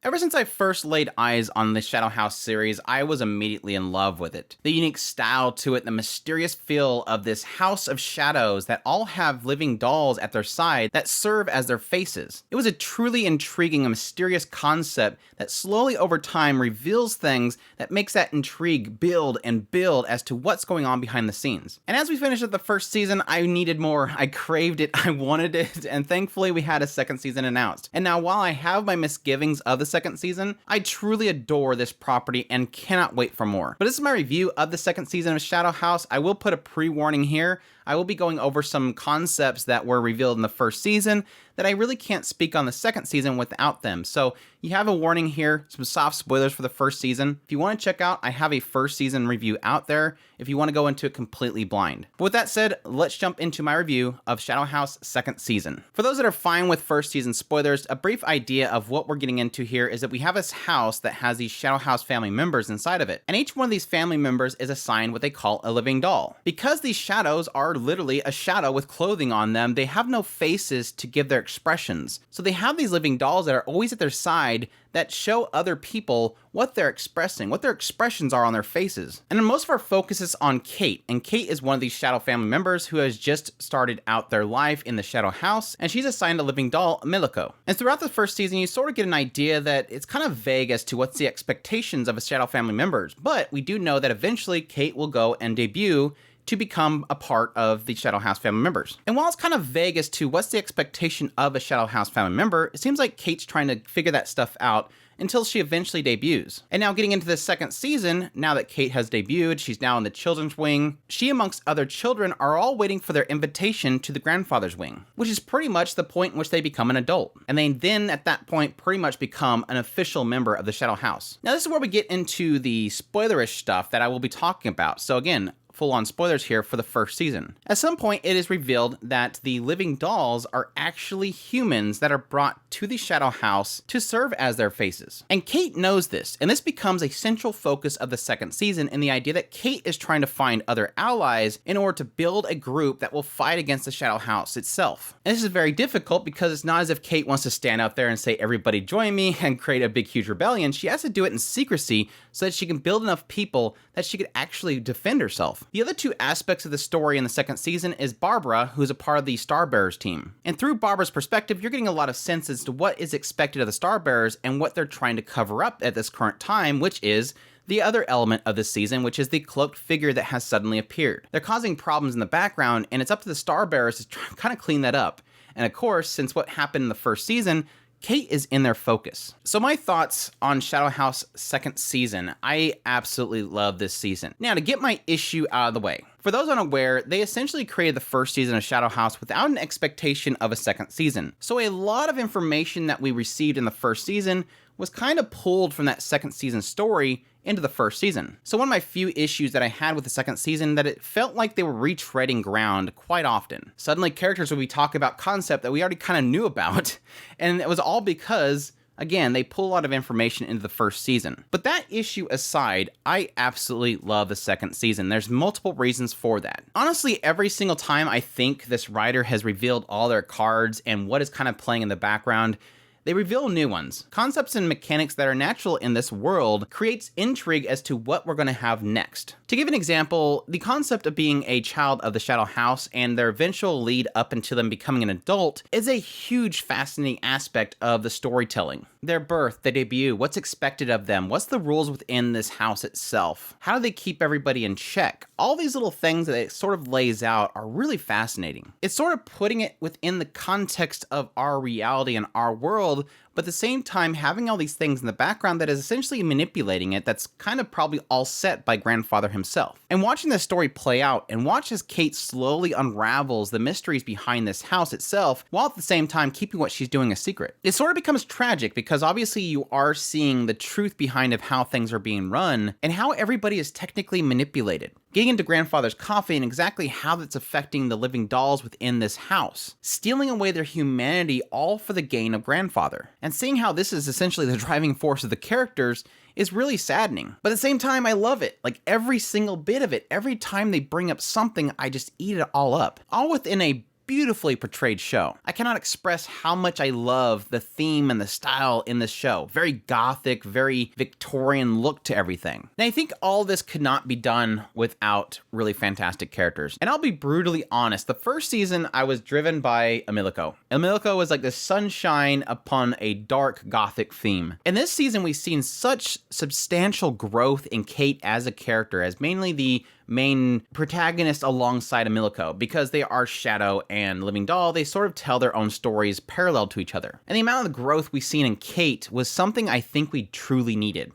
Ever since I first laid eyes on the Shadow House series, I was immediately in love with it. The unique style to it, the mysterious feel of this house of shadows that all have living dolls at their side that serve as their faces. It was a truly intriguing and mysterious concept that slowly over time reveals things that makes that intrigue build and build as to what's going on behind the scenes. And as we finished up the first season, I needed more. I craved it, I wanted it, and thankfully we had a second season announced. And now while I have my misgivings of the second season, I truly adore this property and cannot wait for more. But this is my review of the second season of Shadow House. I will put a pre-warning here. I will be going over some concepts that were revealed in the first season that I really can't speak on the second season without them. So you have a warning here, some soft spoilers for the first season. If you want to check out, I have a first season review out there if you want to go into it completely blind. But with that said, let's jump into my review of Shadow House second season. For those that are fine with first season spoilers, a brief idea of what we're getting into here is that we have this house that has these Shadow House family members inside of it. And each one of these family members is assigned what they call a living doll. Because these shadows are literally a shadow with clothing on them, they have no faces to give their expressions. So they have these living dolls that are always at their side that show other people what they're expressing, what their expressions are on their faces. And then most of our focus is on Kate, and Kate is one of these Shadow family members who has just started out their life in the Shadow House, and she's assigned a living doll, Miliko. And throughout the first season, you sort of get an idea that it's kind of vague as to what's the expectations of a Shadow family members, but we do know that eventually Kate will go and debut to become a part of the Shadow House family members. And while it's kind of vague as to what's the expectation of a Shadow House family member, it seems like Kate's trying to figure that stuff out until she eventually debuts. And now getting into the second season, now that Kate has debuted, she's now in the children's wing, she amongst other children are all waiting for their invitation to the grandfather's wing, which is pretty much the point in which they become an adult. And they then at that point pretty much become an official member of the Shadow House. Now this is where we get into the spoilerish stuff that I will be talking about. So again, full-on spoilers here for the first season. At some point, it is revealed that the living dolls are actually humans that are brought to the Shadow House to serve as their faces. And Kate knows this, and this becomes a central focus of the second season in the idea that Kate is trying to find other allies in order to build a group that will fight against the Shadow House itself. And this is very difficult because it's not as if Kate wants to stand out there and say, everybody join me, and create a big, huge rebellion. She has to do it in secrecy so that she can build enough people that she could actually defend herself. The other two aspects of the story in the second season is Barbara, who's a part of the Starbearers team. And through Barbara's perspective, you're getting a lot of sense as to what is expected of the Starbearers and what they're trying to cover up at this current time, which is the other element of this season, which is the cloaked figure that has suddenly appeared. They're causing problems in the background, and it's up to the Starbearers to kind of clean that up. And of course, since what happened in the first season, Kate is in their focus. So my thoughts on Shadow House second season. I absolutely love this season. Now to get my issue out of the way. For those unaware, they essentially created the first season of Shadow House without an expectation of a second season. So a lot of information that we received in the first season was kind of pulled from that second season story into the first season. So one of my few issues that I had with the second season that it felt like they were retreading ground quite often. Suddenly characters would be talking about concept that we already kind of knew about, and it was all because again, they pull a lot of information into the first season. But that issue aside, I absolutely love the second season. There's multiple reasons for that. Honestly, every single time I think this writer has revealed all their cards and what is kind of playing in the background, they reveal new ones. Concepts and mechanics that are natural in this world creates intrigue as to what we're going to have next. To give an example, the concept of being a child of the Shadow House and their eventual lead up into them becoming an adult is a huge fascinating aspect of the storytelling. Their birth, their debut, what's expected of them, what's the rules within this house itself, how do they keep everybody in check? All these little things that it sort of lays out are really fascinating. It's sort of putting it within the context of our reality and our world, but at the same time having all these things in the background that is essentially manipulating it that's kind of probably all set by Grandfather himself. And watching this story play out and watch as Kate slowly unravels the mysteries behind this house itself while at the same time keeping what she's doing a secret. It sort of becomes tragic because obviously you are seeing the truth behind of how things are being run and how everybody is technically manipulated. Getting into Grandfather's coffee and exactly how that's affecting the living dolls within this house. Stealing away their humanity all for the gain of Grandfather. And seeing how this is essentially the driving force of the characters is really saddening. But at the same time, I love it. Like every single bit of it. Every time they bring up something, I just eat it all up. All within a beautifully portrayed show. I cannot express how much I love the theme and the style in this show. Very gothic, very Victorian look to everything. And I think all this could not be done without really fantastic characters. And I'll be brutally honest, the first season I was driven by Emilico. Emilico was like the sunshine upon a dark gothic theme. In this season, we've seen such substantial growth in Kate as a character, as mainly the main protagonist alongside Emilico. Because they are Shadow and Living Doll, they sort of tell their own stories parallel to each other. And the amount of growth we've seen in Kate was something I think we truly needed.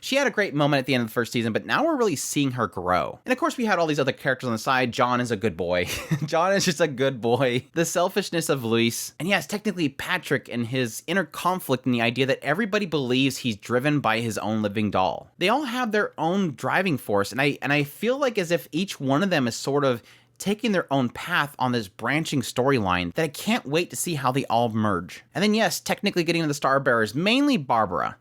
She had a great moment at the end of the first season, but now we're really seeing her grow. And of course, we had all these other characters on the side. John is a good boy. John is just a good boy. The selfishness of Luis. And yes, technically Patrick and his inner conflict and the idea that everybody believes he's driven by his own living doll. They all have their own driving force, and I feel like as if each one of them is sort of taking their own path on this branching storyline that I can't wait to see how they all merge. And then yes, technically getting to the Star Bearers, mainly Barbara.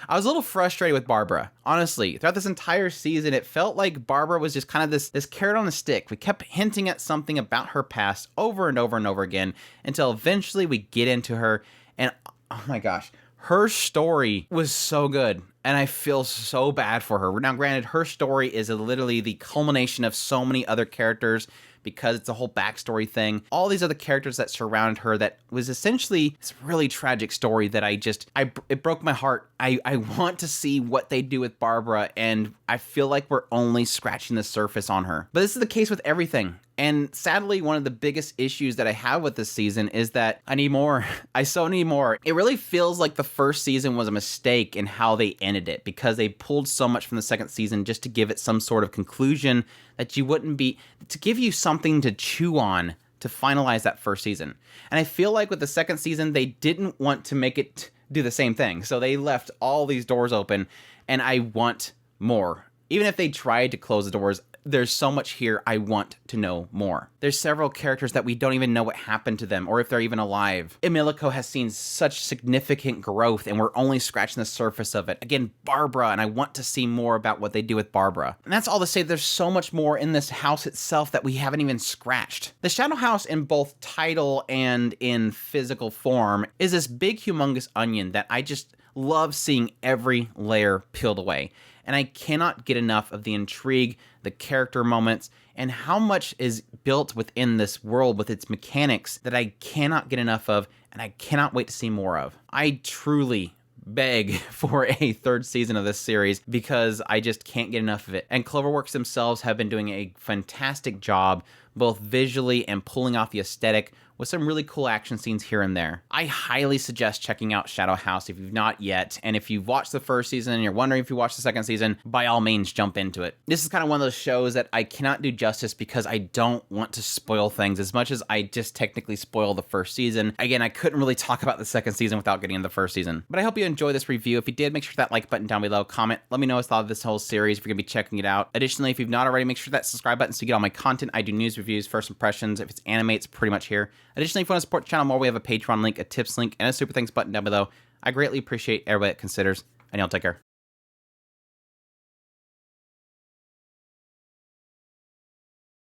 I was a little frustrated with Barbara. Honestly, throughout this entire season, it felt like Barbara was just kind of this carrot on a stick. We kept hinting at something about her past over and over and over again until eventually we get into her. And oh my gosh, her story was so good. And I feel so bad for her. Now, granted, her story is literally the culmination of so many other characters because it's a whole backstory thing. All these other characters that surrounded her that was essentially this really tragic story that it broke my heart. I want to see what they do with Barbara, and I feel like we're only scratching the surface on her. But this is the case with everything. And sadly, one of the biggest issues that I have with this season is that I need more. I so need more. It really feels like the first season was a mistake in how they ended it because they pulled so much from the second season just to give it some sort of conclusion that you wouldn't be, to give you something to chew on to finalize that first season. And I feel like with the second season, they didn't want to make it do the same thing. So they left all these doors open, and I want more. Even if they tried to close the doors, there's so much here I want to know more. There's several characters that we don't even know what happened to them or if they're even alive. Emilico has seen such significant growth and we're only scratching the surface of it. Again, Barbara, and I want to see more about what they do with Barbara. And that's all to say there's so much more in this house itself that we haven't even scratched. The Shadow House in both title and in physical form is this big humongous onion that I just love seeing every layer peeled away. And I cannot get enough of the intrigue, the character moments, and how much is built within this world with its mechanics that I cannot get enough of, and I cannot wait to see more of. I truly beg for a third season of this series because I just can't get enough of it. And Cloverworks themselves have been doing a fantastic job, both visually and pulling off the aesthetic with some really cool action scenes here and there. I highly suggest checking out Shadow House if you've not yet, and if you've watched the first season and you're wondering if you watched the second season, by all means jump into it. This is kind of one of those shows that I cannot do justice because I don't want to spoil things as much as I just technically spoiled the first season. Again, I couldn't really talk about the second season without getting into the first season. But I hope you enjoy this review. If you did, make sure that like button down below, comment, let me know what you thought of this whole series if you're gonna be checking it out. Additionally, if you've not already, make sure that subscribe button so you get all my content. I do news, reviews, first impressions. If it's anime, it's pretty much here. Additionally, if you want to support the channel more, we have a Patreon link, a tips link, and a super thanks button down below. I greatly appreciate everybody that considers, and y'all take care.